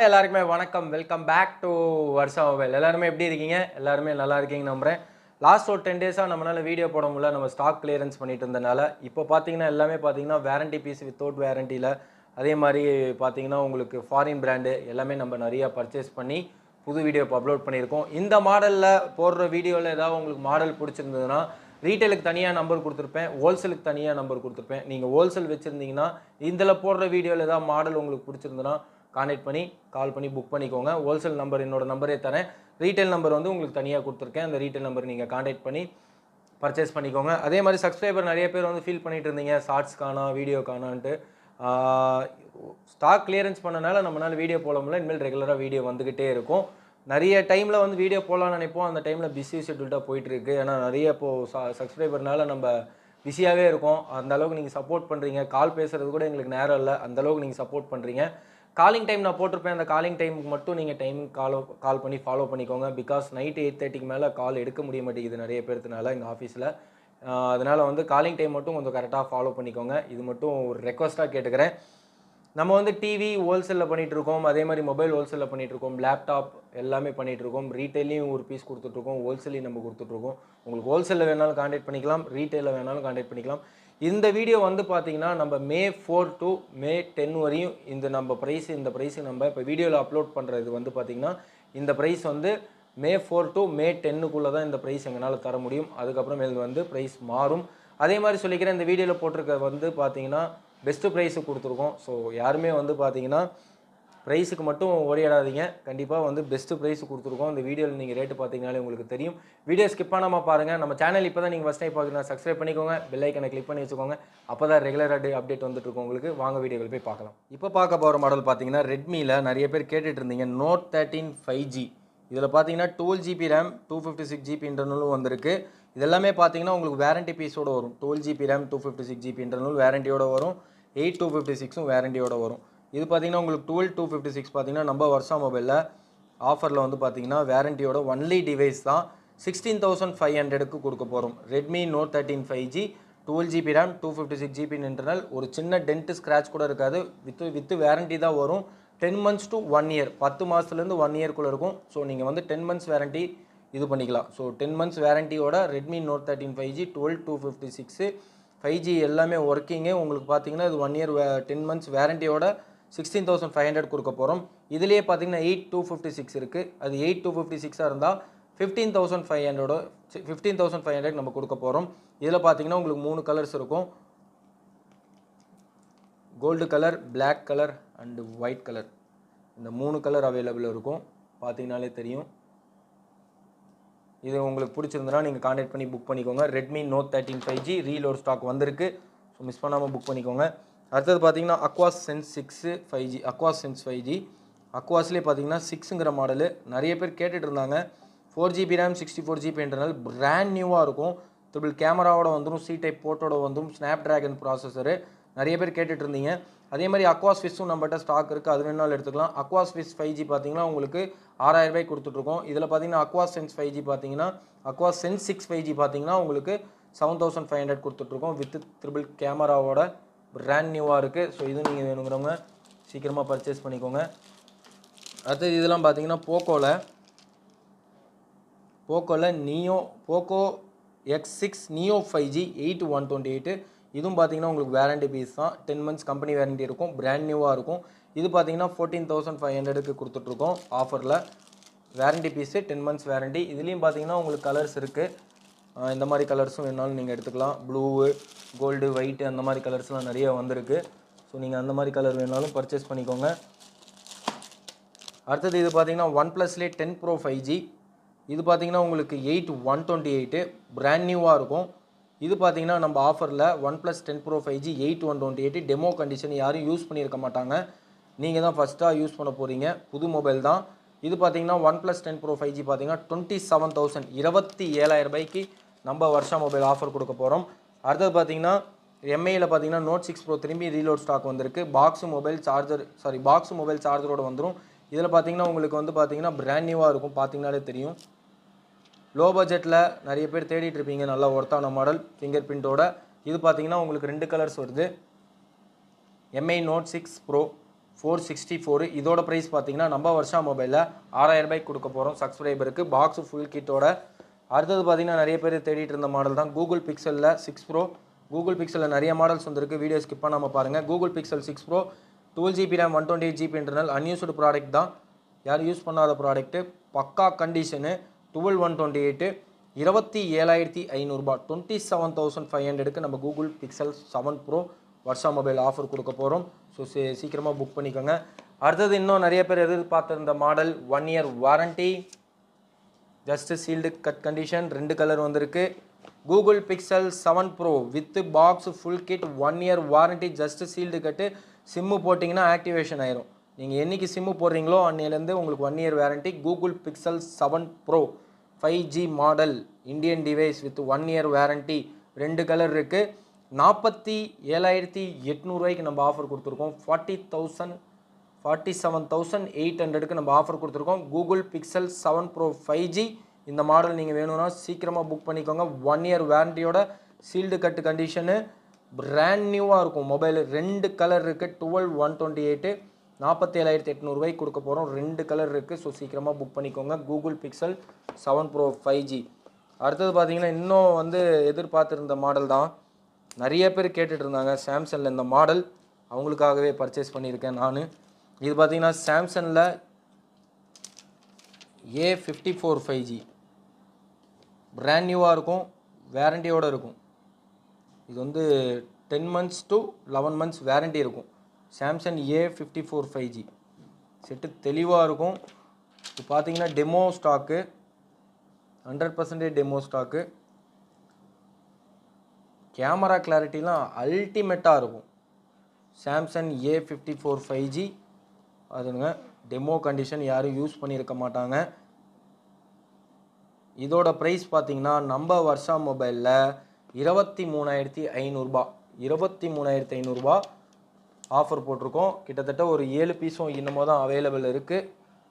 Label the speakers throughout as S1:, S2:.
S1: எல்லாருக்குமே வணக்கம். Welcome back to Varsha mobile. எல்லாருமே எப்படி இருக்கீங்க? எல்லாருமே நல்லா இருக்கீங்க நம்புறேன். லாஸ்ட் ஒரு 10 டேஸாக நம்மளால வீடியோ போட முடியல. நம்ம ஸ்டாக் கிளியரன்ஸ் பண்ணிட்டு இருந்தனால இப்போ பார்த்தீங்கன்னா எல்லாமே பார்த்தீங்கன்னா வேரண்டி பீஸ் வித்தவுட் வேரண்டியில், அதே மாதிரி பார்த்தீங்கன்னா உங்களுக்கு ஃபாரின் பிராண்டு எல்லாமே நம்ம நிறையா பர்ச்சேஸ் பண்ணி புது வீடியோ இப்போ அப்லோட் பண்ணியிருக்கோம். இந்த மாடலில் போடுற வீடியோவில் ஏதாவது உங்களுக்கு மாடல் பிடிச்சிருந்ததுன்னா ரீட்டைலுக்கு தனியாக நம்பர் கொடுத்துருப்பேன், ஹோல்சேலுக்கு தனியாக நம்பர் கொடுத்துருப்பேன். நீங்கள் ஹோல்சேல் வச்சுருந்தீங்கன்னா இதில் போடுற வீடியோவில் ஏதாவது மாடல் உங்களுக்கு பிடிச்சிருந்ததுன்னா கான்டெக்ட் பண்ணி கால் பண்ணி புக் பண்ணிக்கோங்க. ஹோல்சேல் நம்பர் என்னோட நம்பரே தரேன். ரீட்டைல் நம்பர் வந்து உங்களுக்கு தனியாக கொடுத்துருக்கேன். அந்த ரீட்டைல் நம்பர் நீங்கள் கான்டெக்ட் பண்ணி பர்ச்சேஸ் பண்ணிக்கோங்க. அதே மாதிரி சப்ஸ்கிரைபர் நிறைய பேர் வந்து ஃபீல் பண்ணிட்டு இருந்தீங்க ஷார்ட்ஸ் காணா வீடியோ காணான்ட்டு. ஸ்டாக் கிளியரன்ஸ் பண்ணனால நம்மளால வீடியோ போட முடியல. இனிமேல் ரெகுலராக வீடியோ வந்துக்கிட்டே இருக்கும். நிறைய டைமில் வந்து வீடியோ போடலான்னு நினைப்போம். அந்த டைமில் பிஸி ஷெட்யூல்டாக போயிட்டுருக்கு. ஏன்னா நிறைய இப்போது சப்ஸ்கிரைபர்னால நம்ம பிஸியாகவே இருக்கும். அந்த அளவுக்கு நீங்கள் சப்போர்ட் பண்ணுறீங்க. கால் பேசுகிறது கூட எங்களுக்கு நேரம் இல்லை. அந்தளவுக்கு நீங்கள் சப்போர்ட் பண்ணுறீங்க. காலிங் டைம் நான் போட்டிருப்பேன். அந்த காலிங் டைமுக்கு மட்டும் நீங்கள் கால் பண்ணி ஃபாலோ பண்ணிக்கோங்க. பிகாஸ் நைட்டு 8:30க்கு மேலே கால் எடுக்க முடிய மாட்டேங்குது நிறைய பேர்த்துனால எங்கள் ஆஃபீஸில். அதனால் வந்து காலிங் டைம் மட்டும் கொஞ்சம் கரெக்டாக ஃபாலோ பண்ணிக்கோங்க. இது மட்டும் ஒரு ரெக்வஸ்ட்டாக கேட்டுக்கிறேன். நம்ம வந்து டிவி ஹோல்சேலில் பண்ணிகிட்ருக்கோம். அதே மாதிரி மொபைல் ஹோல்சேலில் பண்ணிகிட்ருக்கோம். லேப்டாப் எல்லாமே பண்ணிகிட்ருக்கோம். ரீட்டைலையும் ஒரு பீஸ் கொடுத்துட்ருக்கோம். ஹோல்சேலையும் நம்ம கொடுத்துட்ருக்கோம். உங்களுக்கு ஹோல்சேலில் வேணாலும் கான்டெக்ட் பண்ணிக்கலாம், ரீட்டைலில் வேணாலும் கான்டெக்ட் பண்ணிக்கலாம். இந்த வீடியோ வந்து பார்த்தீங்கன்னா நம்ம May 4 to May 10 வரையும் இந்த ப்ரைஸு நம்ம இப்போ வீடியோவில் அப்லோட் பண்ணுறது வந்து பார்த்திங்கன்னா இந்த ப்ரைஸ் வந்து May 4 to May 10க்குள்ளே தான் இந்த ப்ரைஸ் எங்களால் தர முடியும். அதுக்கப்புறமேல் வந்து ப்ரைஸ் மாறும். அதே மாதிரி சொல்லிக்கிறேன், இந்த வீடியோவில் போட்டிருக்க வந்து பார்த்தீங்கன்னா பெஸ்ட்டு ப்ரைஸு கொடுத்துருக்கோம். ஸோ யாருமே வந்து பார்த்தீங்கன்னா ப்ரைஸுக்கு மட்டும் ஓடிடாதீங்க. கண்டிப்பாக வந்து பெஸ்ட்டு ப்ரைஸ் கொடுத்துருக்கோம். இந்த வீடியோவில் நீங்கள் ரேட்டு பார்த்தீங்கனாலே உங்களுக்கு தெரியும். வீடியோ ஸ்கிப் பண்ணாமல் பாருங்கள். நம்ம சேனல் இப்போ தான் நீங்கள் ஃபஸ்ட் டைம் பார்க்குறீங்கன்னா சப்ஸ்கிரைப் பண்ணிக்கோங்க, பெல் ஐக்கனை கிளிக் பண்ணி வச்சுக்கோங்க. அப்போ தான் ரெகுலராக அப்டேட் வந்துட்டுருக்கோம் உங்களுக்கு. வாங்க வீடியோவில் போய் பார்க்கலாம். இப்போ பார்க்க போகிற மாடல் பார்த்தீங்கன்னா ரெட்மியில் நிறைய பேர் கேட்டுட்டு இருந்தீங்க Note 13 5G. இதில் பார்த்தீங்கன்னா 12GB ரேம் 256GB இன்டர்னலும் வந்திருக்கு. இதெல்லாமே பார்த்தீங்கன்னா உங்களுக்கு வேரண்டி பீஸோடு வரும். 12GB ரேம் 256GB இன்டர்னல் வேரண்டியோடு வரும். 8256ம் வேரண்டியோடு வரும். இது பார்த்தீங்கன்னா உங்களுக்கு 256 பார்த்தீங்கன்னா நம்ம வர்ஷா மொபைலில் ஆஃபரில் வந்து பார்த்தீங்கன்னா வேரண்டியோட ஒன்லி டிவைஸ் தான் 16,500க்கு கொடுக்க போகிறோம். Redmi Note 13 5G 12GB RAM 256GB internal. ஒரு சின்ன டென்ட் ஸ்க்ராட்ச் கூட இருக்காது. வித்து வேரண்டி தான் வரும். 10 months to 1 year, 10 மாதத்துலேருந்து 1 இயர்க்குள்ளே இருக்கும். ஸோ நீங்கள் வந்து 10 months வேரண்டி இது பண்ணிக்கலாம். ஸோ 10 months வேரண்டியோட ரெட்மி Note 13 5G 12256 5G எல்லாமே ஒர்க்கிங்கு. உங்களுக்கு பார்த்தீங்கன்னா இது 1 year 10 months வேரண்டியோட 16,500 கொடுக்க போகிறோம். இதுலேயே பார்த்தீங்கன்னா 8256 இருக்குது. அது 8256 இருந்தால் 15,500 நம்ம கொடுக்க போகிறோம். இதில் பார்த்தீங்கன்னா உங்களுக்கு 3 கலர்ஸ் இருக்கும். Gold colour, black colour and white colour. இந்த 3 கலர் அவைலபிள் இருக்கும். பார்த்தீங்கனாலே தெரியும். இது உங்களுக்கு பிடிச்சிருந்தனா நீங்கள் கான்டெக்ட் பண்ணி புக் பண்ணிக்கோங்க. Redmi Note 13 5G reload stock வந்திருக்கு. ஸோ மிஸ் பண்ணாமல் புக் பண்ணிக்கோங்க. அடுத்தது பார்த்தீங்கன்னா Aquos Sense 6 5G. Aquos Sense 5G அக்வாஸ்லேயே பார்த்தீங்கன்னா 6ங்கிற மாடலு நிறைய பேர் கேட்டுட்டு இருந்தாங்க. 4GB RAM 64GB internal brand நியூவாக இருக்கும். ட்ரிபிள் கேமராவோட வந்துடும், C டைப் போர்ட்டோட வந்துடும், ஸ்னாப் ட்ராகன் ப்ராசஸரு. நிறைய பேர் கேட்டுட்டு இருந்தீங்க. அதே மாதிரி Aquos Swiss-ம் நம்மகிட்ட ஸ்டாக் இருக்குது. அது வேணாலும் எடுத்துக்கலாம். Aquos Swiss 5G பார்த்தீங்கன்னா உங்களுக்கு 6,000 ரூபாய்க்கு கொடுத்துட்ருக்கோம். இதில் பார்த்தீங்கன்னா Aquos Sense 5G பார்த்தீங்கன்னா Aquos Sense 6 5G பார்த்தீங்கன்னா உங்களுக்கு 7,500 கொடுத்துட்ருக்கோம். வித் ட்ரிபிள் கேமராவோட பிராண்ட் நியூவாக இருக்குது. ஸோ இதுவும் நீங்கள் வேணுங்கிறவங்க சீக்கிரமாக பர்ச்சேஸ் பண்ணிக்கோங்க. அடுத்தது இதெல்லாம் பார்த்தீங்கன்னா போக்கோவில் போக்கோ X6 Neo 5G 8128. இதுவும் பார்த்தீங்கன்னா உங்களுக்கு வேரண்டி பீஸ் தான். 10 months கம்பெனி வேரண்டி இருக்கும். பிராண்ட் நியூவாக இருக்கும். இது பார்த்தீங்கன்னா 14,500க்கு கொடுத்துட்ருக்கோம் ஆஃபரில். Warranty piece 10 months warranty. இதுலேயும் பார்த்தீங்கன்னா உங்களுக்கு கலர்ஸ் இருக்குது. இந்த மாதிரி கலர்ஸும் வேணாலும் நீங்கள் எடுத்துக்கலாம். ப்ளூவு, கோல்டு, ஒயிட்டு அந்த மாதிரி கலர்ஸ்லாம் நிறைய வந்திருக்கு. ஸோ நீங்கள் அந்த மாதிரி கலர் வேணாலும் பர்ச்சேஸ் பண்ணிக்கோங்க. அடுத்தது இது பார்த்தீங்கன்னா OnePlusலேயே 10 Pro 5G. இது பார்த்தீங்கன்னா உங்களுக்கு 8128 பிராண்ட் நியூவாக இருக்கும். இது பார்த்தீங்கன்னா நம்ம ஆஃபரில் OnePlus 10 Pro 5G 8128 demo condition யாரும் யூஸ் பண்ணியிருக்க மாட்டாங்க. நீங்கள் தான் ஃபஸ்ட்டாக யூஸ் பண்ண போகிறீங்க. புது மொபைல் தான். இது பார்த்தீங்கன்னா OnePlus 10 Pro 5G பார்த்தீங்கன்னா 27,000 27,000 ரூபாய்க்கு நம்ம வர்ஷா மொபைல் ஆஃபர் கொடுக்க போகிறோம். அடுத்தது பார்த்தீங்கன்னா எம்ஐயில் பார்த்தீங்கன்னா Note 6 Pro திரும்பி ரீலோட் ஸ்டாக் வந்திருக்கு. பாக்ஸு மொபைல் சார்ஜரோடு வந்துடும். இதில் பார்த்தீங்கன்னா உங்களுக்கு வந்து பார்த்தீங்கன்னா பிராண்ட் நியூவாக இருக்கும். பார்த்தீங்கனாலே தெரியும். லோ பட்ஜெட்டில் நிறைய பேர் தேடிட்டு இருப்பீங்க நல்லா ஒர்த்தான மாடல் ஃபிங்கர் பிரிண்டோட. இது பார்த்தீங்கன்னா உங்களுக்கு 2 கலர்ஸ் வருது. Mi Note 6 Pro 464. இதோட ப்ரைஸ் பார்த்தீங்கன்னா நம்ம வருஷா மொபைலில் 6000 ரூபாய்க்கு கொடுக்க போகிறோம் சப்ஸ்கிரைபருக்கு பாக்ஸ் ஃபுல் கிட்டோட. அடுத்தது பார்த்தீங்கன்னா நிறைய பேர் தேடிட்டு இருந்த மாடல் தான் கூகுள் பிக்சலில் 6 ப்ரோ. கூகுள் பிக்சலில் நிறைய மாடல்ஸ் வந்துருக்கு, வீடியோ ஸ்கிப் பண்ணாமல் பாருங்கள். Google pixel 6 bro 12GB RAM 128GB internal, unused product தான், யாரும் யூஸ் பண்ணாத ப்ராடக்ட்டு, பக்கா கண்டிஷனு, 12128, 27,500 27,500க்கு நம்ம கூகுள் பிக்சல் 7 ப்ரோ வருஷா மொபைல் ஆஃபர் கொடுக்க போகிறோம். ஸோ சீக்கிரமாக புக் பண்ணிக்கோங்க. அடுத்தது இன்னும் நிறைய பேர் எதிர்பார்த்துருந்த model 1 year warranty, just sealed cut condition, 2 colour வந்திருக்கு. Google Pixel 7 pro with box full kit 1 year warranty, just sealed cut. Sim போட்டிங்கன்னா ஆக்டிவேஷன் ஆயிரும். நீங்கள் என்றைக்கு சிம்மு போடுறீங்களோ அன்னையிலேருந்து உங்களுக்கு 1 year warranty. Google Pixel 7 pro 5G model, Indian device with 1 year warranty, 2 colour இருக்குது. 47,800 நம்ம ஆஃபர் கொடுத்துருக்கோம். 47,800க்கு நம்ம ஆஃபர் கொடுத்துருக்கோம். கூகுள் பிக்சல் 7 ப்ரோ 5G இந்த மாடல் நீங்கள் வேணும்னா சீக்கிரமாக புக் பண்ணிக்கோங்க. 1 year வாரண்டியோட சீல்டு கட்டு கண்டிஷனு, பிராண்ட் நியூவாக இருக்கும் மொபைல். 2 கலர் இருக்குது, 12,128, 47,800 கொடுக்க போகிறோம். 2 கலர் இருக்குது. ஸோ சீக்கிரமாக புக் பண்ணிக்கோங்க கூகுள் பிக்சல் 7 ப்ரோ 5G. அடுத்தது பார்த்தீங்கன்னா இன்னும் எதிர்பார்த்துருந்த மாடல் தான், நிறைய பேர் கேட்டுட்டு இருந்தாங்க சாம்சங்கில் இந்த மாடல், அவங்களுக்காகவே பர்ச்சேஸ் பண்ணியிருக்கேன் நான். இது பார்த்தீங்கன்னா சாம்சங்கில் A54 5G பிராண்ட் நியூவாக இருக்கும், வேரண்டியோடு இருக்கும். இது 10 months to 11 months வேரண்டி இருக்கும். சாம்சங் A54 5G செட்டு தெளிவாக இருக்கும். இது பார்த்தீங்கன்னா demo stock, 100% demo stock. Camera கிளாரிட்டிலாம் அல்டிமேட்டாக இருக்கும். சாம்சங் A54 5G அதுங்க டெமோ கண்டிஷன், யாரும் யூஸ் பண்ணியிருக்க மாட்டாங்க. இதோட ப்ரைஸ் பார்த்தீங்கன்னா நம்ம வருஷா மொபைலில் 23,500 23,500 ஆஃபர் போட்டிருக்கோம். கிட்டத்தட்ட ஒரு 7 பீஸும் இன்னமும் தான் அவைலபிள் இருக்குது.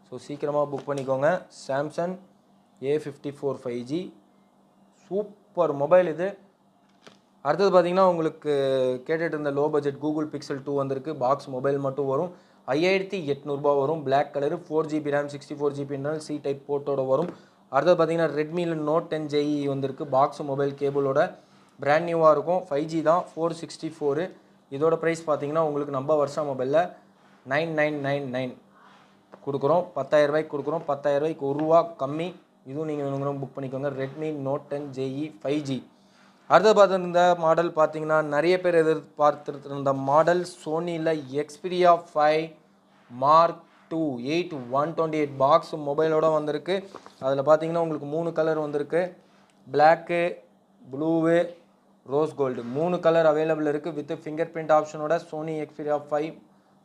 S1: ஸோ சீக்கிரமாக புக் பண்ணிக்கோங்க. Samsung A54 5G super mobile இது. அடுத்தது பார்த்தீங்கன்னா உங்களுக்கு கேட்டுட்டு இருந்த லோ பட்ஜெட் கூகுள் பிக்சல் 2 வந்திருக்கு. பாக்ஸ் மொபைல் மட்டும் வரும், 5,800 வரும். Black colour, 4GB RAM 64GB internal, C type போர்ட்டோட வரும். அடுத்தது பார்த்தீங்கன்னா ரெட்மியில் Note 10 JE வந்திருக்கு, பாக்ஸ் மொபைல் கேபிளோட, பிராண்ட் நியூவாக இருக்கும். 5G தான், 464. இதோட ப்ரைஸ் பார்த்தீங்கன்னா உங்களுக்கு நம்ம வருஷா மொபைலில் 9,999 கொடுக்குறோம். 10,000 ரூபாய்க்கு கொடுக்குறோம். 10,000 ரூபாய்க்கு ₹1 கம்மி. இதுவும் நீங்கள் வேணுங்கிறோம் புக் பண்ணிக்கோங்க. Redmi Note 10 JE 5G. அடுத்தது பார்த்துருந்த மாடல் பார்த்தீங்கன்னா நிறைய பேர் எதிர்பார்த்துருந்த மாடல், சோனியில் Xperia 5 Mark II 8 128 பாக்ஸ் மொபைலோட வந்திருக்கு. அதில் பார்த்தீங்கன்னா உங்களுக்கு 3 கலர் வந்திருக்கு, black, blue, rose gold, 3 colour available இருக்குது வித் ஃபிங்கர் பிரிண்ட் ஆப்ஷனோட. Sony Xperia 5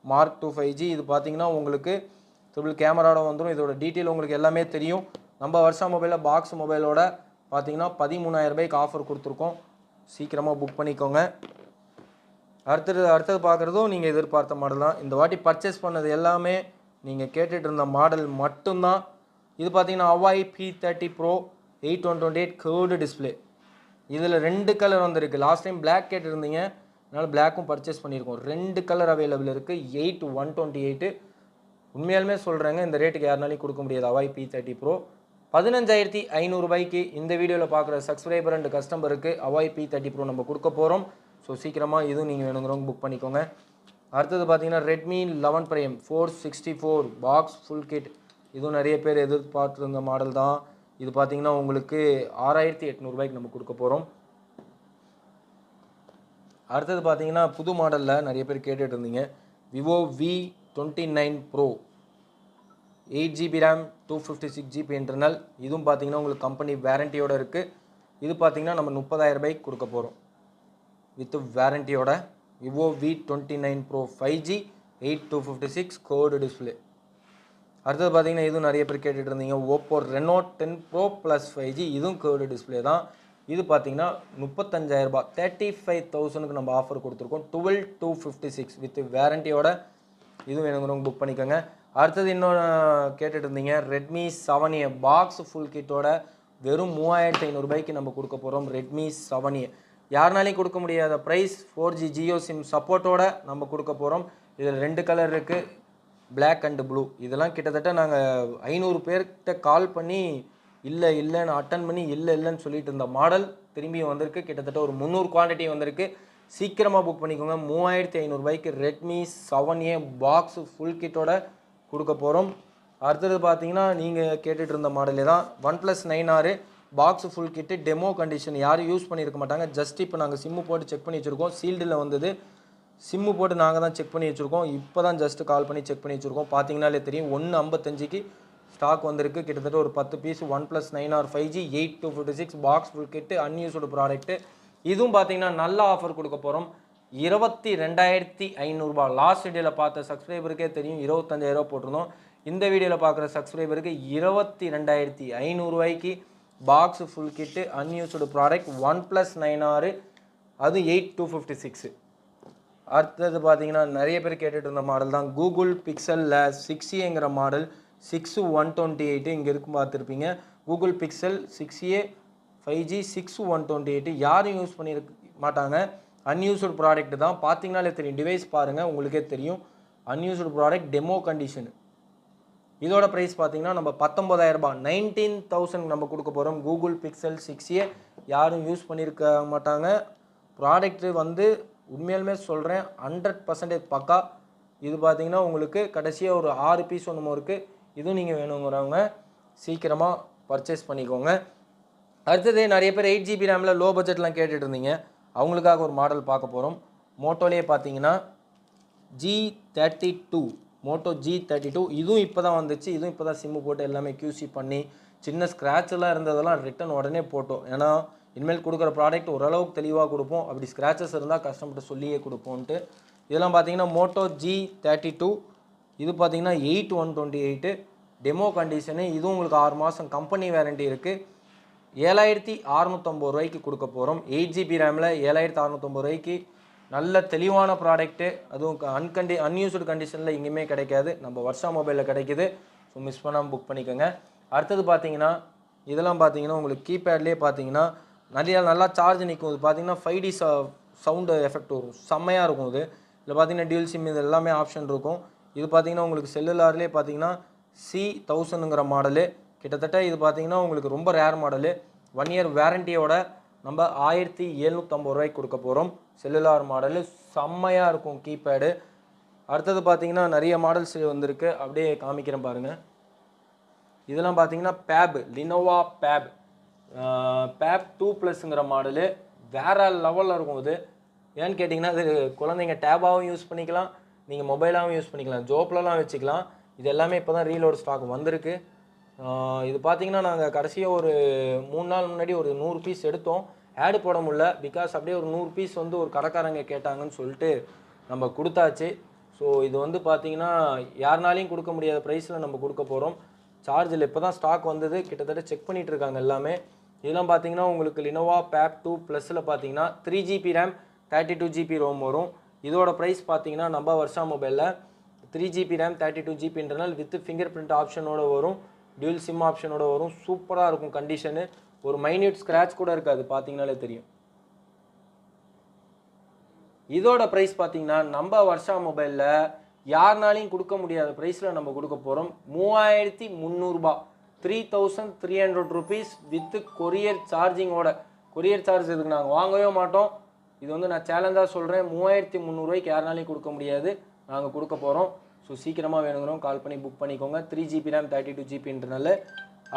S1: Mark II 5G இது பார்த்தீங்கன்னா உங்களுக்கு ட்ரிபிள் கேமராவோட வந்துடும். இதோட டீட்டெயில் உங்களுக்கு எல்லாமே தெரியும். நம்ம வருஷா மொபைலில் பாக்ஸ் மொபைலோட பார்த்தீங்கன்னா 13,000 ரூபாய்க்கு ஆஃபர் கொடுத்துருக்கோம். சீக்கிரமாக புக் பண்ணிக்கோங்க. அடுத்தது பார்க்குறதும் நீங்கள் எதிர்பார்த்த மாடல் தான். இந்த வாட்டி பர்ச்சேஸ் பண்ணது எல்லாமே நீங்கள் கேட்டுட்டு இருந்த மாடல் மட்டும்தான். இது பார்த்தீங்கன்னா Huawei P30 Pro 8128 curved display. இதில் 2 கலர் வந்திருக்கு. லாஸ்ட் டைம் பிளாக் கேட்டிருந்தீங்க, அதனால் பிளாக்கும் பர்ச்சேஸ் பண்ணியிருக்கோம். 2 கலர் அவைலபிள் இருக்குது. 8 128. உண்மையாலுமே சொல்கிறேங்க, இந்த ரேட்டுக்கு யாருனாலையும் கொடுக்க முடியாது. Huawei P30 Pro 15,500 ரூபாய்க்கு இந்த வீடியோவில் பார்க்குற சப்ஸ்கிரைபர் அண்ட் கஸ்டமருக்கு Huawei P30 Pro நம்ம கொடுக்க போகிறோம். ஸோ சீக்கிரமாக இதுவும் நீங்கள் வேணுங்கிறவங்க புக் பண்ணிக்கோங்க. அடுத்தது பார்த்தீங்கன்னா Redmi 11 Prime 464 box full kit. இதுவும் நிறைய பேர் எதிர்பார்த்துருந்த மாடல் தான். இது பார்த்தீங்கன்னா உங்களுக்கு 6,800 ரூபாய்க்கு நம்ம கொடுக்க போகிறோம். அடுத்தது பார்த்தீங்கன்னா புது மாடலில் நிறைய பேர் கேட்டுட்டு இருந்தீங்க, Vivo V29 Pro 8GB RAM 256GB internal. இதுவும் பார்த்தீங்கன்னா உங்களுக்கு கம்பெனி வேரண்டியோடு இருக்குது. இது பார்த்தீங்கன்னா நம்ம 30,000 ரூபாய்க்கு கொடுக்க போகிறோம் வித் வேரண்டியோட. Vivo V29 Pro 5G 8256 curved display. அடுத்தது பார்த்தீங்கன்னா இதுவும் நிறைய பேர் கேட்டுட்டு இருந்தீங்க, Oppo Reno 10 Pro Plus 5G. இதுவும் கர்வ்டு டிஸ்பிளே தான். இது பார்த்தீங்கன்னா 35,000 ரூபாய் 35,000க்கு நம்ம ஆஃபர் கொடுத்துருக்கோம். 12,256 வித் வேரண்டியோட. இதுவும் வேணுங்கிறவங்க புக் பண்ணிக்கோங்க. அடுத்தது இன்னொன்று கேட்டுட்டு இருந்தீங்க, ரெட்மி 7A பாக்ஸ் ஃபுல் கிட்டோட வெறும் 3,500 ரூபாய்க்கு நம்ம கொடுக்க போகிறோம். ரெட்மி 7A யாருனாலையும் கொடுக்க முடியாத ப்ரைஸ். 4G ஜியோ சிம் சப்போர்ட்டோட நம்ம கொடுக்க போகிறோம். இதில் 2 கலர் இருக்குது, பிளாக் அண்ட் ப்ளூ. இதெல்லாம் கிட்டத்தட்ட நாங்கள் 500 பேர்கிட்ட கால் பண்ணி இல்லைன்னு அட்டன் பண்ணி இல்லைன்னு சொல்லிட்டு இருந்த மாடல் திரும்பியும் வந்திருக்கு. கிட்டத்தட்ட ஒரு 300 குவான்டிட்டி வந்திருக்கு. சீக்கிரமாக புக் பண்ணிக்கோங்க. 3500 ரூபாய்க்கு ரெட்மி 7A பாக்ஸ் ஃபுல் கிட்டோட கொடுக்க போகிறோம். அடுத்தது பார்த்தீங்கன்னா நீங்கள் கேட்டுட்டு இருந்த மாடலே தான் OnePlus 9R box full kit demo condition. யாரும் யூஸ் பண்ணியிருக்க மாட்டாங்க. ஜஸ்ட் இப்போ நாங்கள் சிம்மு போட்டு செக் பண்ணி வச்சுருக்கோம். சீல்டில் வந்தது. சிம்மு போட்டு நாங்கள் தான் செக் பண்ணி வச்சுருக்கோம். இப்போ தான் ஜஸ்ட்டு கால் பண்ணி செக் பண்ணி வச்சுருக்கோம். பார்த்தீங்கன்னாலே தெரியும் 155க்கு ஸ்டாக் வந்திருக்கு. கிட்டத்தட்ட ஒரு 10 piece OnePlus 9R 5G 8256 box full kit unused product. இதுவும் பார்த்தீங்கன்னா நல்ல ஆஃபர் கொடுக்க போகிறோம். 22,500 ரூபாய். லாஸ்ட் வீடியோவில் பார்த்த சப்ஸ்கிரைபருக்கே தெரியும் 25,000 போட்டிருந்தோம். இந்த வீடியோவில் பார்க்குற சப்ஸ்கிரைபருக்கு 22,500 ரூபாய்க்கு box full kit unused product OnePlus 9R, அது 8256. அடுத்தது பார்த்தீங்கன்னா நிறைய பேர் கேட்டுட்டு இருந்த மாடல் தான் கூகுள் பிக்சலில் 6Aங்கிற மாடல் 6128 இங்கே இருக்கும் பார்த்துருப்பீங்க. கூகுள் பிக்சல் 6A 5G 6128 யாரும் யூஸ் பண்ணியிருக்க மாட்டாங்க. அன்யூஸ்டு ப்ராடக்ட் தான். பார்த்தீங்கன்னாலே தெரியும். டிவைஸ் பாருங்கள் உங்களுக்கே தெரியும். Unused product demo condition. இதோட ப்ரைஸ் பார்த்தீங்கன்னா நம்ம 19,000 ரூபாய் 19,000 நம்ம கொடுக்க போகிறோம். கூகுள் பிக்சல் 6A யாரும் யூஸ் பண்ணியிருக்க மாட்டாங்க. ப்ராடக்ட்டு வந்து உண்மையாலுமே சொல்கிறேன் 100% பக்கா. இது பார்த்தீங்கன்னா உங்களுக்கு கடைசியாக ஒரு 6 பீஸ் ஒன்றுமோ இருக்குது. இதுவும் நீங்கள் வேணுங்கிறவங்க சீக்கிரமாக பர்ச்சேஸ் பண்ணிக்கோங்க. அடுத்தது நிறைய பேர் 8GB ரேமில் லோ பட்ஜெட்லாம் கேட்டுட்டு இருந்தீங்க. அவங்களுக்காக ஒரு மாடல் பார்க்க போகிறோம். மோட்டோலேயே பார்த்தீங்கன்னா G32 மோட்டோ G32 இதுவும் இப்போ தான் வந்துச்சு. இதுவும் இப்போ தான் சிம்மு போட்டு எல்லாமே QC பண்ணி சின்ன ஸ்க்ராட்செல்லாம் இருந்ததெல்லாம் ரிட்டன் உடனே போட்டோம். ஏன்னா இனிமேல் கொடுக்குற ப்ராடக்ட் ஓரளவுக்கு தெளிவாக கொடுப்போம். அப்படி ஸ்க்ராச்சஸ் இருந்தால் கஸ்டமர்கிட்ட சொல்லியே கொடுப்போன்ட்டு. இதெல்லாம் பார்த்தீங்கன்னா மோட்டோ G32 இது பார்த்தீங்கன்னா 8128 டெமோ கண்டிஷனு. இதுவும் உங்களுக்கு 6 மாதம் கம்பெனி வேரண்டி இருக்குது. 7,650 ரூபாய்க்கு கொடுக்க போகிறோம். 8GB ரேமில் 7,650 ரூபாய்க்கு நல்ல தெளிவான ப்ராடக்ட்டு. அதுவும் அன்யூஸ்டு கண்டிஷனில் எங்கேயுமே கிடைக்காது. நம்ம வர்ஷா மொபைலில் கிடைக்கிது. ஸோ மிஸ் பண்ணாமல் புக் பண்ணிக்கோங்க. அடுத்தது பார்த்தீங்கன்னா இதெல்லாம் பார்த்தீங்கன்னா உங்களுக்கு கீபேட்லேயே பார்த்தீங்கன்னா நல்லா சார்ஜ் நிற்கும். இது பார்த்தீங்கன்னா 5D சவுண்டு எஃபெக்ட் வரும். செம்மையாக இருக்கும். இதில் பார்த்தீங்கன்னா டியூல் சிம் இது எல்லாமே ஆப்ஷன் இருக்கும். இது பார்த்தீங்கன்னா உங்களுக்கு செல்லுலார்லேயே பார்த்தீங்கன்னா C1000ங்கிற மாடலு. கிட்டத்தட்ட இது பார்த்தீங்கன்னா உங்களுக்கு ரொம்ப ரேர் மாடலு. 1 இயர் வேரண்டியோட நம்ம 1,750 ரூபாய்க்கு கொடுக்க போகிறோம். செல்லுலார் மாடலு செம்மையாக இருக்கும் கீபேடு. அடுத்தது பார்த்தீங்கன்னா நிறைய மாடல்ஸ் வந்திருக்கு. அப்படியே காமிக்கிறேன் பாருங்கள். இதெல்லாம் பார்த்தீங்கன்னா பேப் லினோவா பேப் 2+ங்கிற மாடலு வேறு லெவலில் இருக்கும். இது ஏன்னு கேட்டிங்கன்னா அது குழந்தைங்க டேபாகவும் யூஸ் பண்ணிக்கலாம், நீங்கள் மொபைலாகவும் யூஸ் பண்ணிக்கலாம், ஜோப்லலாம் வச்சுக்கலாம். இது எல்லாமே இப்போ தான் ரீலோட் ஸ்டாக் வந்திருக்கு. இது பார்த்தீங்கன்னா நாங்கள் கடைசியாக ஒரு 3 நாள் முன்னாடி ஒரு 100 பீஸ் எடுத்தோம். ஆடு போட முடியல. பிகாஸ் அப்படியே ஒரு 100 பீஸ் வந்து ஒரு கடைக்காரங்க கேட்டாங்கன்னு சொல்லிட்டு நம்ம கொடுத்தாச்சு. ஸோ இது வந்து பார்த்தீங்கன்னா யாருனாலையும் கொடுக்க முடியாத ப்ரைஸில் நம்ம கொடுக்க போகிறோம். சார்ஜில் இப்போ தான் ஸ்டாக் வந்தது. கிட்டத்தட்ட செக் பண்ணிகிட்டு இருக்காங்க எல்லாமே. இதெல்லாம் பார்த்தீங்கன்னா உங்களுக்கு லினோவா பேப் 2+ல் பார்த்தீங்கன்னா 3GB ரேம் 32GB ரோம் வரும். இதோட ப்ரைஸ் பார்த்தீங்கன்னா நம்ம வர்ஷா மொபைலில் 3GB ரேம் 32GBன்றனால வித் ஃபிங்கர் பிரிண்ட் ஆப்ஷனோடு வரும். டியூல் சிம் ஆப்ஷனோட வரும். சூப்பராக இருக்கும் கண்டிஷனு. ஒரு மைன்யூட் ஸ்க்ராட்ச் கூட இருக்காது. பார்த்தீங்கனாலே தெரியும். இதோட ப்ரைஸ் பார்த்தீங்கன்னா நம்ம வர்ஷா மொபைலில் யாருனாலையும் கொடுக்க முடியாத ப்ரைஸில் நம்ம கொடுக்க போகிறோம். 3,300 ரூபாய் 3,300 rupees வித் கொரியர் சார்ஜிங்கோட. கொரியர் சார்ஜ் இதுக்கு நாங்கள் வாங்கவே மாட்டோம். இது வந்து நான் சேலஞ்சாக சொல்கிறேன். 3,300 ரூபாய்க்கு யாருனாலையும் கொடுக்க முடியாது. நாங்கள் கொடுக்க போகிறோம். ஸோ சீக்கிரமாக வேணுங்கிறோம் கால் பண்ணி புக் பண்ணிக்கோங்க. 3GB RAM 32GBன்றனால.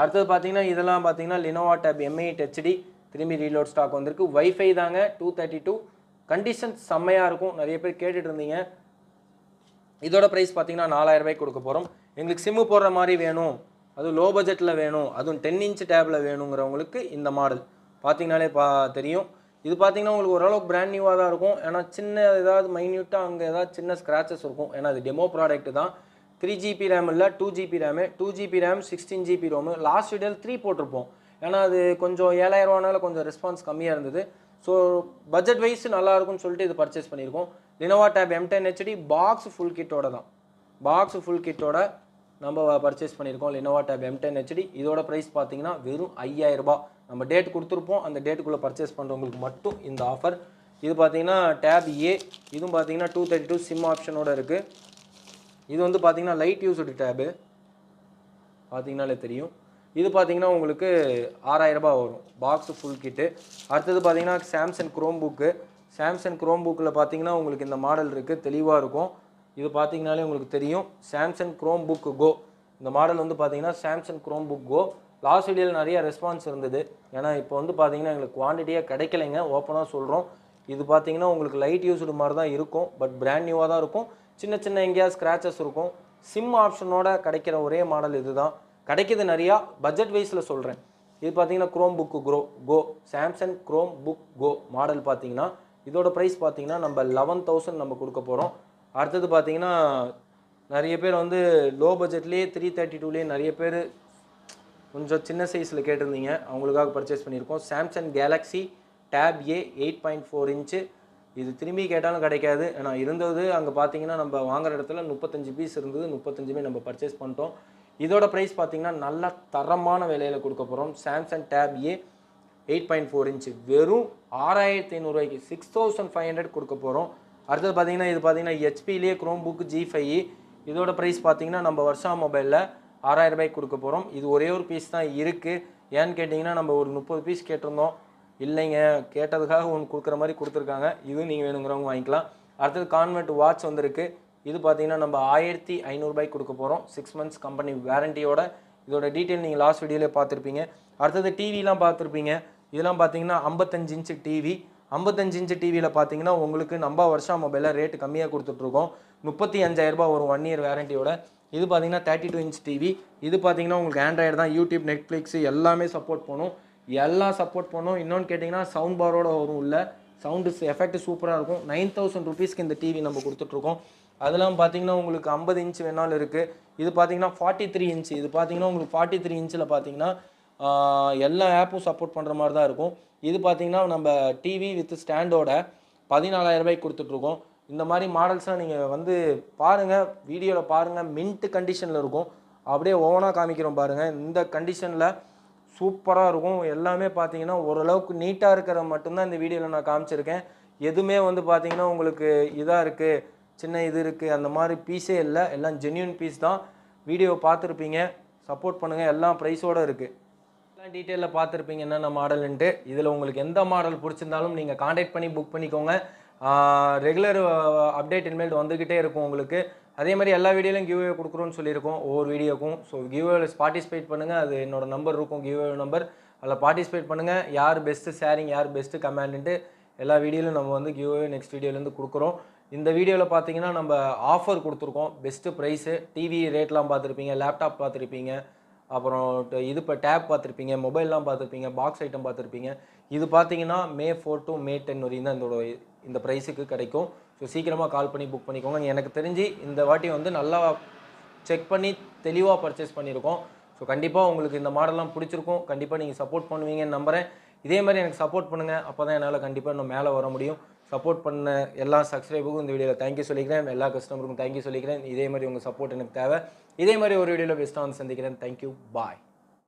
S1: அடுத்தது பார்த்தீங்கன்னா இதெல்லாம் பார்த்தீங்கன்னா லினோவா டேப் M8 HD திரும்பி ரீலோட் ஸ்டாக் வந்திருக்கு. வைஃபை தாங்க 232 கண்டிஷன் செம்மையாக இருக்கும். நிறைய பேர் கேட்டுட்டு இருந்தீங்க. இதோட ப்ரைஸ் பார்த்தீங்கன்னா 4,000 ரூபாய்க்கு கொடுக்க போகிறோம். எங்களுக்கு சிம்மு போடுற மாதிரி வேணும், அதுவும் லோ பட்ஜெட்டில் வேணும், அதுவும் 10 inch டேப்பில் வேணுங்கிறவங்களுக்கு இந்த மாடல் பார்த்தீங்கனாலே தெரியும். இது பார்த்தீங்கன்னா உங்களுக்கு ஓரளவுக்கு பிராண்ட் நியூவாக தான் இருக்கும். ஏன்னா சின்ன ஏதாவது மைன்யூட்டாக அங்கே ஏதாவது சின்ன ஸ்க்ராச்சஸ் இருக்கும். ஏன்னா அது டெமோ ப்ராடக்ட் தான். 3GB ரேம் இல்லை 2GB RAM 2GB RAM 16GB ROM. Last வீடியோவில் 3 போட்டிருப்போம். ஏன்னா அது கொஞ்சம் 7,000 ரூபானால கொஞ்சம் ரெஸ்பான்ஸ் கம்மியாக இருந்தது. ஸோ பட்ஜெட் வைஸ் நல்லாயிருக்கும்னு சொல்லிட்டு இது பர்ச்சேஸ் பண்ணியிருக்கோம். Lenovo tab M10 HD box full கிட்டோட தான். பாக்ஸ் ஃபுல் கிட்டோட நம்ம பர்ச்சேஸ் பண்ணியிருக்கோம் லினோவா டேப் M10 HD. இதோட ப்ரைஸ் பார்த்தீங்கன்னா வெறும் 5,000 ரூபாய். நம்ம டேட் கொடுத்துருப்போம். அந்த டேட்டுக்குள்ளே பர்ச்சேஸ் பண்ணுறவங்களுக்கு மட்டும் இந்த ஆஃபர். இது பார்த்தீங்கன்னா டேப் ஏ, இதுவும் பார்த்தீங்கன்னா 232 சிம் ஆப்ஷனோட இருக்குது. இது வந்து பார்த்தீங்கன்னா லைட் யூஸ்டு டேபு, பார்த்தீங்கனாலே தெரியும். இது பார்த்தீங்கன்னா உங்களுக்கு 6000 ரூபாய் வரும் பாக்ஸு ஃபுல் கிட்டு. அடுத்தது பார்த்தீங்கன்னா சாம்சங் குரோம் புக்கு. சாம்சங் குரோம் புக்கில் பார்த்தீங்கன்னா உங்களுக்கு இந்த மாடல் இருக்குது, தெளிவாக இருக்கும். இது பார்த்தீங்கனாலே உங்களுக்கு தெரியும், சாம்சங் குரோம் புக் கோ. இந்த மாடல் வந்து பார்த்தீங்கன்னா சாம்சங் குரோம் புக் கோ. லாஸ்ட் வீடியோவில் நிறைய ரெஸ்பான்ஸ் இருந்தது. ஏன்னா இப்போ வந்து பார்த்தீங்கன்னா எங்களுக்கு குவான்டிட்டியாக கிடைக்கலைங்க, ஓப்பனாக சொல்கிறோம். இது பார்த்தீங்கன்னா உங்களுக்கு லைட் யூஸ்டு மாதிரி தான் இருக்கும், பட் பிராண்ட் நியூவாக தான் இருக்கும். சின்ன சின்ன எங்கேயாவது ஸ்க்ராச்சஸ் இருக்கும். சிம் ஆப்ஷனோட கிடைக்கிற ஒரே மாடல் இது தான். கிடைக்கிது நிறையா, பட்ஜெட் வைஸில் சொல்கிறேன். இது பார்த்தீங்கன்னா குரோம் புக்கு கோ, சாம்சங் குரோம் புக் கோ மாடல் பார்த்தீங்கன்னா இதோட ப்ரைஸ் பார்த்தீங்கன்னா நம்ம 11,000 நம்ம கொடுக்க போகிறோம். அடுத்தது பார்த்தீங்கன்னா நிறைய பேர் வந்து லோ பட்ஜெட்லேயே 332லேயே நிறைய பேர் கொஞ்சம் சின்ன சைஸில் கேட்டிருந்தீங்க, அவங்களுக்காக பர்ச்சேஸ் பண்ணியிருக்கோம். சாம்சங் கேலக்ஸி டேப் ஏ 8.4 இன்ச்சு. இது திரும்பி கேட்டாலும் கிடைக்காது. ஆனால் இருந்தது அங்கே பார்த்தீங்கன்னா நம்ம வாங்குற இடத்துல 35 பீஸ் இருந்தது, 35மே நம்ம பர்ச்சேஸ் பண்ணிட்டோம். இதோட ப்ரைஸ் பார்த்தீங்கன்னா நல்ல தரமான விலையில் கொடுக்க போகிறோம். சாம்சங் டேப் ஏ 8.4 இன்ச்சு வெறும் 6500 ரூபாய்க்கு 6500 கொடுக்க போகிறோம். அடுத்தது பார்த்தீங்கன்னா இது பார்த்தீங்கன்னா ஹெச்பிலேயே குரோம் புக் G5. இதோட ப்ரைஸ் பார்த்தீங்கன்னா நம்ம வருஷா மொபைலில் 6000 ரூபாய்க்கு கொடுக்க போகிறோம். இது ஒரே ஒரு பீஸ் தான் இருக்குது. ஏன்னு கேட்டிங்கன்னா நம்ம ஒரு 30 பீஸ் கேட்டிருந்தோம், இல்லைங்க கேட்டதுக்காக ஒன்று கொடுக்குற மாதிரி கொடுத்துருக்காங்க. இதுவும் நீங்கள் வேணுங்கிறவங்க வாங்கிக்கலாம். அடுத்தது கான்வெர்ட் வாட்ச் வந்திருக்கு. இது பார்த்தீங்கன்னா நம்ம 1500 ரூபாய்க்கு கொடுக்க போகிறோம், 6 months கம்பெனி வேரண்டியோட. இதோட டீட்டெயில் நீங்கள் லாஸ்ட் வீடியோவில் பார்த்துருப்பீங்க. அடுத்தது டிவிலாம் பார்த்துருப்பீங்க. இதெல்லாம் பார்த்தீங்கன்னா 55 இன்ச்சு டிவி. 55 இன்ச்சு டிவியில் பார்த்தீங்கன்னா உங்களுக்கு நம்ம வருஷா மொபைலில் ரேட்டு கம்மியாக கொடுத்துட்ருக்கோம், 35,000 ரூபாய் வரும் 1 year வேரண்டியோட. இது பார்த்தீங்கன்னா 32 இன்ச் டிவி. இது பார்த்தீங்கன்னா உங்களுக்கு ஆண்ட்ராய்டு தான், யூடியூப் நெட்ஃப்ளிக்ஸ் எல்லாமே சப்போர்ட் பண்ணும், எல்லாம் சப்போர்ட் பண்ணும். இன்னொன்று கேட்டிங்கன்னா சவுண்ட் பாரோட வரும், உள்ள சவுண்டு எஃபெக்ட் சூப்பராக இருக்கும். 9000 ருபீஸ்க்கு இந்த டிவி நம்ம கொடுத்துட்ருக்கோம். அதெல்லாம் பார்த்தீங்கன்னா உங்களுக்கு 50 இன்ச் வேணாலும் இருக்குது. இது பார்த்தீங்கன்னா 43 இன்ச்சு. இது பார்த்தீங்கன்னா உங்களுக்கு 43 இன்ச்சில் பார்த்தீங்கன்னா எல்லா ஆப்பும் சப்போர்ட் பண்ணுற மாதிரி தான் இருக்கும். இது பார்த்தீங்கன்னா நம்ம டிவி வித் ஸ்டாண்டோட 14,000 ரூபாய்க்கு கொடுத்துட்ருக்கோம். இந்த மாதிரி மாடல்ஸ்லாம் நீங்கள் வந்து பாருங்கள், வீடியோவில் பாருங்கள், மின்ட் கண்டிஷனில் இருக்கும். அப்படியே ஓனாக காமிக்கிறோம் பாருங்கள், இந்த கண்டிஷனில் சூப்பராக இருக்கும். எல்லாமே பார்த்தீங்கன்னா ஓரளவுக்கு நீட்டாக இருக்கிற மட்டும்தான் இந்த வீடியோவில் நான் காமிச்சிருக்கேன். எதுவுமே வந்து பார்த்தீங்கன்னா உங்களுக்கு இதாக இருக்குது, சின்ன இது இருக்குது, அந்த மாதிரி பீஸே இல்லை, எல்லாம் ஜென்யூன் பீஸ் தான். வீடியோவை பார்த்துருப்பீங்க, சப்போர்ட் பண்ணுங்கள். எல்லாம் ப்ரைஸோடு இருக்குது, எல்லாம் டீட்டெயிலில் பார்த்துருப்பீங்க என்னென்ன மாடலுன்ட்டு. இதில் உங்களுக்கு எந்த மாடல் பிடிச்சிருந்தாலும் நீங்கள் காண்டாக்ட் பண்ணி புக் பண்ணிக்கோங்க. ரெகுலர் அப்டேட் இனிமேல் வந்துக்கிட்டே இருக்கும் உங்களுக்கு. அதே மாதிரி எல்லா வீடியோலையும் கிவ்அவே கொடுக்குறோன்னு சொல்லியிருக்கோம் ஒவ்வொரு வீடியோக்கும். ஸோ கிவ்அவேல பார்ட்டிசிபேட் பண்ணுங்கள். அது என்னோடய நம்பர் இருக்கும், கிவ்அவே நம்பர். அதில் பார்ட்டிசிபேட் பண்ணுங்கள். யார் பெஸ்ட்டு ஷேரிங், யார் பெஸ்ட்டு கமெண்ட்டு எல்லா வீடியோலையும் நம்ம வந்து கிவ்அவே நெக்ஸ்ட் வீடியோலேருந்து கொடுக்குறோம். இந்த வீடியோவில் பார்த்தீங்கன்னா நம்ம ஆஃபர் கொடுத்துருக்கோம், பெஸ்ட்டு ப்ரைஸு. டிவி ரேட்லாம் பார்த்துருப்பீங்க, லேப்டாப் பார்த்துருப்பீங்க, அப்புறம் இது இப்போ டேப் பார்த்துருப்பீங்க, மொபைல்லாம் பார்த்துருப்பீங்க, பாக்ஸ் ஐட்டம் பார்த்துருப்பீங்க. இது பார்த்தீங்கன்னா May 4 to May 10 வரையும் தான் இந்த ப்ரைஸுக்கு கிடைக்கும். ஸோ சீக்கிரமாக கால் பண்ணி புக் பண்ணிக்கோங்க. எனக்கு தெரிஞ்சு இந்த வாட்டி வந்து நல்லா செக் பண்ணி தெளிவாக பர்ச்சேஸ் பண்ணியிருக்கோம். ஸோ கண்டிப்பாக உங்களுக்கு இந்த மாடல்லாம் பிடிச்சிருக்கும். கண்டிப்பாக நீங்கள் சப்போர்ட் பண்ணுவீங்கன்னு நம்புகிறேன். இதே மாதிரி எனக்கு சப்போர்ட் பண்ணுங்கள், அப்போ தான் என்னால் கண்டிப்பாக இன்னும் மேலே வர முடியும். சப்போர்ட் பண்ண எல்லா சப்ஸ்கிரைபருக்கும் இந்த வீடியோவில் தேங்க்யூ சொல்லிக்கிறேன், எல்லா கஸ்டமருக்கும் தேங்க்யூ சொல்லிக்கிறேன். இதே மாதிரி உங்கள் சப்போர்ட் எனக்கு தேவை. இதே மாதிரி ஒரு வீடியோவில் பெஸ்ட்டாக வந்து சந்திக்கிறேன். தேங்க்யூ, பாய்.